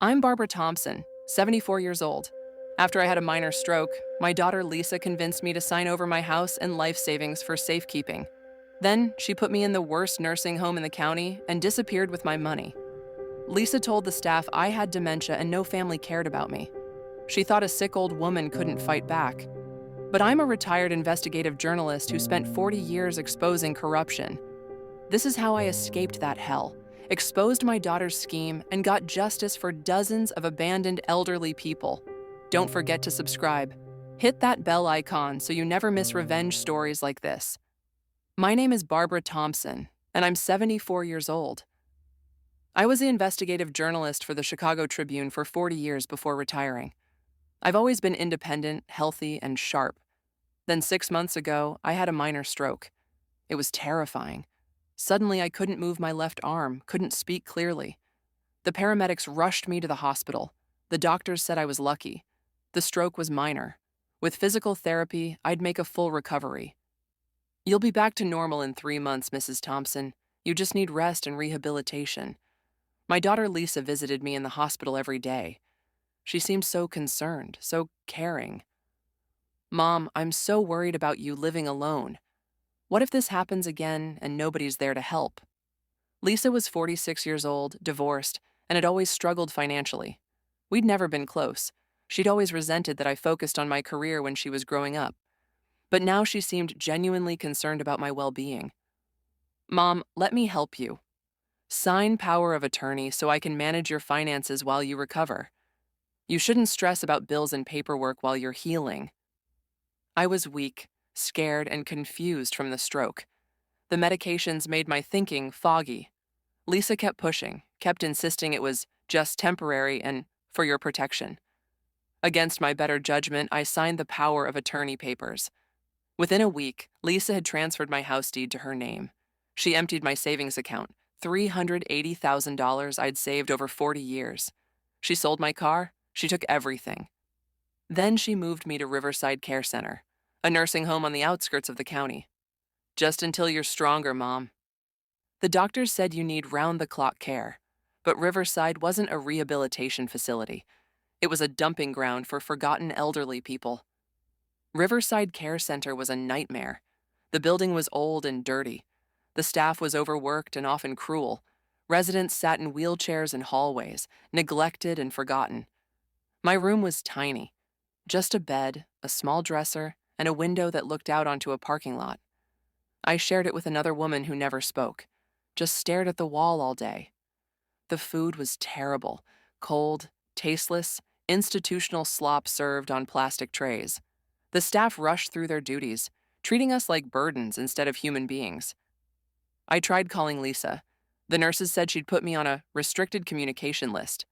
I'm Barbara Thompson, 74 years old. After I had a minor stroke, my daughter Lisa convinced me to sign over my house and life savings for safekeeping. Then, she put me in the worst nursing home in the county and disappeared with my money. Lisa told the staff I had dementia and no family cared about me. She thought a sick old woman couldn't fight back. But I'm a retired investigative journalist who spent 40 years exposing corruption. This is how I escaped that hell, exposed my daughter's scheme, and got justice for dozens of abandoned elderly people. Don't forget to subscribe. Hit that bell icon so you never miss revenge stories like this. My name is Barbara Thompson, and I'm 74 years old. I was the investigative journalist for the Chicago Tribune for 40 years before retiring. I've always been independent, healthy, and sharp. Then 6 months ago, I had a minor stroke. It was terrifying. Suddenly, I couldn't move my left arm, couldn't speak clearly. The paramedics rushed me to the hospital. The doctors said I was lucky. The stroke was minor. With physical therapy, I'd make a full recovery. You'll be back to normal in 3 months, Mrs. Thompson. You just need rest and rehabilitation. My daughter Lisa visited me in the hospital every day. She seemed so concerned, so caring. Mom, I'm so worried about you living alone. What if this happens again and nobody's there to help? Lisa was 46 years old, divorced, and had always struggled financially. We'd never been close. She'd always resented that I focused on my career when she was growing up. But now she seemed genuinely concerned about my well-being. Mom, let me help you. Sign power of attorney so I can manage your finances while you recover. You shouldn't stress about bills and paperwork while you're healing. I was weak, scared, and confused from the stroke. The medications made my thinking foggy. Lisa kept pushing, kept insisting it was just temporary and for your protection. Against my better judgment, I signed the power of attorney papers. Within a week, Lisa had transferred my house deed to her name. She emptied my savings account, $380,000 I'd saved over 40 years. She sold my car. She took everything. Then she moved me to Riverside Care Center, a nursing home on the outskirts of the county. Just until you're stronger, Mom. The doctors said you need round-the-clock care, but Riverside wasn't a rehabilitation facility. It was a dumping ground for forgotten elderly people. Riverside Care Center was a nightmare. The building was old and dirty. The staff was overworked and often cruel. Residents sat in wheelchairs in hallways, neglected and forgotten. My room was tiny. Just a bed, a small dresser, and a window that looked out onto a parking lot. I shared it with another woman who never spoke, just stared at the wall all day. The food was terrible, cold, tasteless, institutional slop served on plastic trays. The staff rushed through their duties, treating us like burdens instead of human beings. I tried calling Lisa. The nurses said she'd put me on a restricted communication list.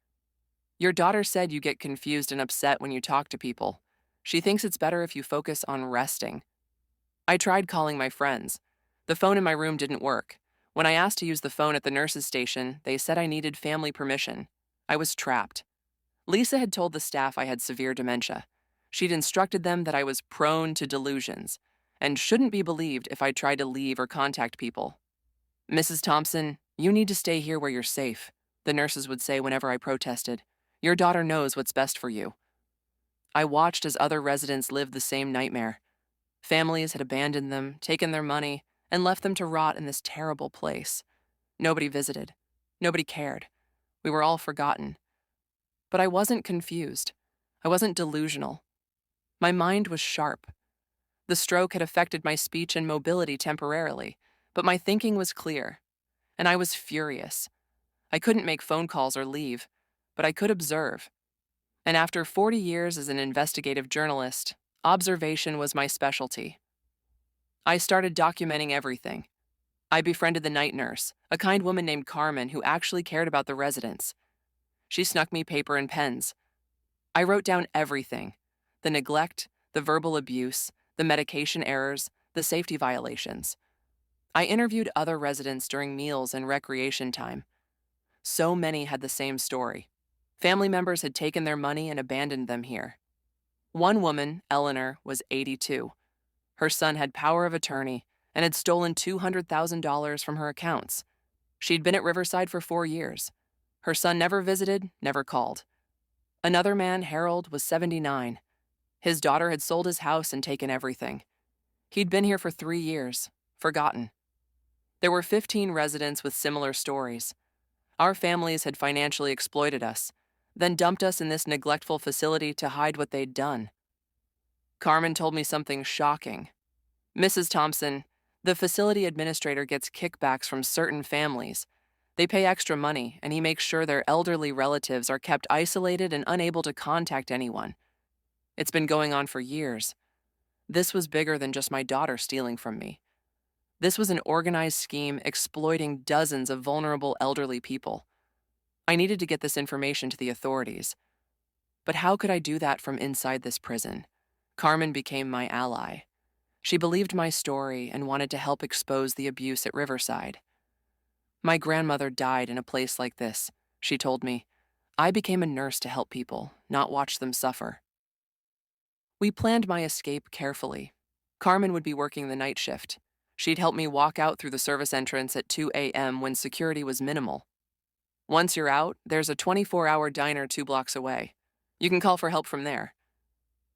Your daughter said you get confused and upset when you talk to people. She thinks it's better if you focus on resting. I tried calling my friends. The phone in my room didn't work. When I asked to use the phone at the nurses' station, they said I needed family permission. I was trapped. Lisa had told the staff I had severe dementia. She'd instructed them that I was prone to delusions and shouldn't be believed if I tried to leave or contact people. Mrs. Thompson, you need to stay here where you're safe, the nurses would say whenever I protested. Your daughter knows what's best for you. I watched as other residents lived the same nightmare. Families had abandoned them, taken their money, and left them to rot in this terrible place. Nobody visited. Nobody cared. We were all forgotten. But I wasn't confused. I wasn't delusional. My mind was sharp. The stroke had affected my speech and mobility temporarily, but my thinking was clear, and I was furious. I couldn't make phone calls or leave, but I could observe. And after 40 years as an investigative journalist, observation was my specialty. I started documenting everything. I befriended the night nurse, a kind woman named Carmen who actually cared about the residents. She snuck me paper and pens. I wrote down everything: the neglect, the verbal abuse, the medication errors, the safety violations. I interviewed other residents during meals and recreation time. So many had the same story. Family members had taken their money and abandoned them here. One woman, Eleanor, was 82. Her son had power of attorney and had stolen $200,000 from her accounts. She'd been at Riverside for 4 years. Her son never visited, never called. Another man, Harold, was 79. His daughter had sold his house and taken everything. He'd been here for 3 years, forgotten. There were 15 residents with similar stories. Our families had financially exploited us, then dumped us in this neglectful facility to hide what they'd done. Carmen told me something shocking. Mrs. Thompson, the facility administrator, gets kickbacks from certain families. They pay extra money, and he makes sure their elderly relatives are kept isolated and unable to contact anyone. It's been going on for years. This was bigger than just my daughter stealing from me. This was an organized scheme exploiting dozens of vulnerable elderly people. I needed to get this information to the authorities. But how could I do that from inside this prison? Carmen became my ally. She believed my story and wanted to help expose the abuse at Riverside. My grandmother died in a place like this, she told me. I became a nurse to help people, not watch them suffer. We planned my escape carefully. Carmen would be working the night shift. She'd help me walk out through the service entrance at 2 a.m. when security was minimal. Once you're out, there's a 24-hour diner 2 blocks away. You can call for help from there.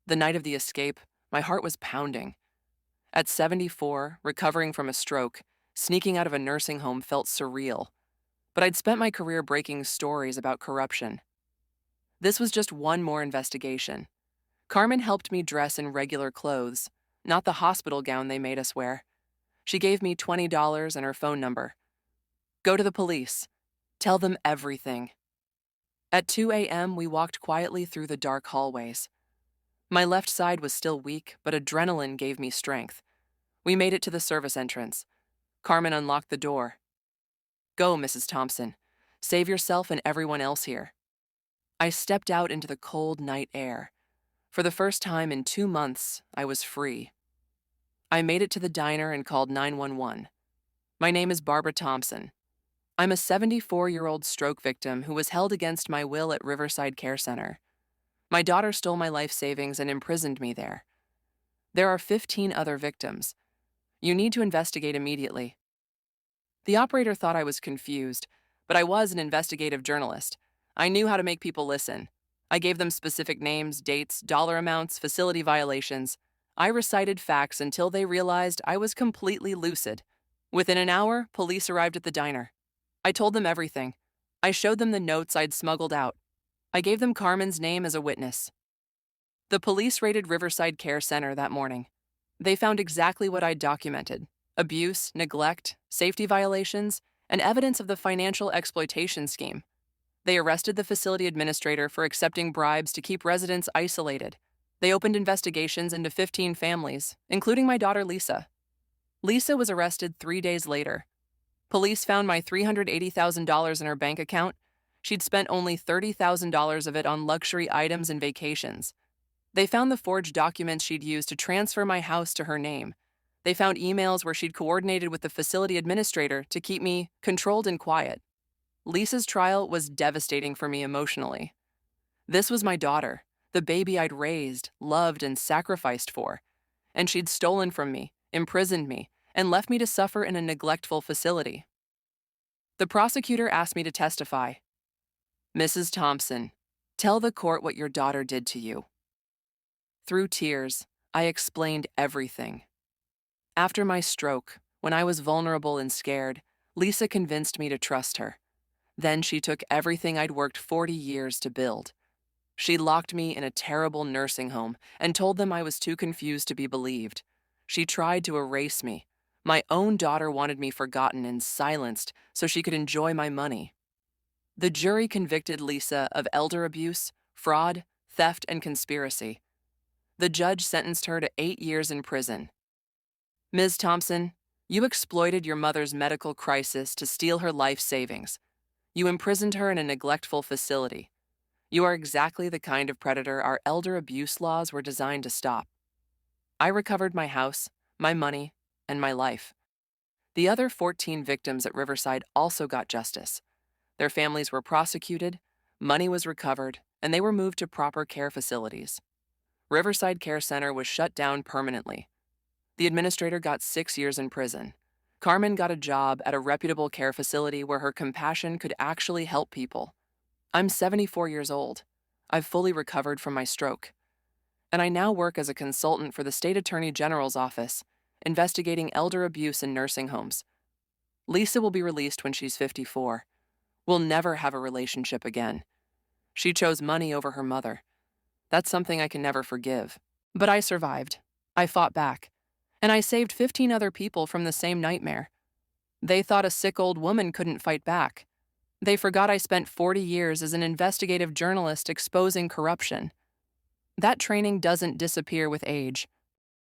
The night of the escape, my heart was pounding. At 74, recovering from a stroke, sneaking out of a nursing home felt surreal. But I'd spent my career breaking stories about corruption. This was just one more investigation. Carmen helped me dress in regular clothes, not the hospital gown they made us wear. She gave me $20 and her phone number. Go to the police. Tell them everything. At 2 a.m., we walked quietly through the dark hallways. My left side was still weak, but adrenaline gave me strength. We made it to the service entrance. Carmen unlocked the door. Go, Mrs. Thompson. Save yourself and everyone else here. I stepped out into the cold night air. For the first time in 2 months, I was free. I made it to the diner and called 911. My name is Barbara Thompson. I'm a 74-year-old stroke victim who was held against my will at Riverside Care Center. My daughter stole my life savings and imprisoned me there. There are 15 other victims. You need to investigate immediately. The operator thought I was confused, but I was an investigative journalist. I knew how to make people listen. I gave them specific names, dates, dollar amounts, facility violations. I recited facts until they realized I was completely lucid. Within an hour, police arrived at the diner. I told them everything. I showed them the notes I'd smuggled out. I gave them Carmen's name as a witness. The police raided Riverside Care Center that morning. They found exactly what I'd documented: abuse, neglect, safety violations, and evidence of the financial exploitation scheme. They arrested the facility administrator for accepting bribes to keep residents isolated. They opened investigations into 15 families, including my daughter Lisa. Lisa was arrested 3 days later. Police found my $380,000 in her bank account. She'd spent only $30,000 of it on luxury items and vacations. They found the forged documents she'd used to transfer my house to her name. They found emails where she'd coordinated with the facility administrator to keep me controlled and quiet. Lisa's trial was devastating for me emotionally. This was my daughter, the baby I'd raised, loved, and sacrificed for. And she'd stolen from me, imprisoned me, and left me to suffer in a neglectful facility. The prosecutor asked me to testify. Mrs. Thompson, tell the court what your daughter did to you. Through tears, I explained everything. After my stroke, when I was vulnerable and scared, Lisa convinced me to trust her. Then she took everything I'd worked 40 years to build. She locked me in a terrible nursing home and told them I was too confused to be believed. She tried to erase me. My own daughter wanted me forgotten and silenced so she could enjoy my money. The jury convicted Lisa of elder abuse, fraud, theft, and conspiracy. The judge sentenced her to 8 years in prison. Ms. Thompson, you exploited your mother's medical crisis to steal her life savings. You imprisoned her in a neglectful facility. You are exactly the kind of predator our elder abuse laws were designed to stop. I recovered my house, my money, and my life. The other 14 victims at Riverside also got justice. Their families were prosecuted, money was recovered, and they were moved to proper care facilities. Riverside Care Center was shut down permanently. The administrator got 6 years in prison. Carmen got a job at a reputable care facility where her compassion could actually help people. I'm 74 years old. I've fully recovered from my stroke. And I now work as a consultant for the State Attorney General's office, investigating elder abuse in nursing homes. Lisa will be released when she's 54. We'll never have a relationship again. She chose money over her mother. That's something I can never forgive. But I survived. I fought back. And I saved 15 other people from the same nightmare. They thought a sick old woman couldn't fight back. They forgot I spent 40 years as an investigative journalist exposing corruption. That training doesn't disappear with age.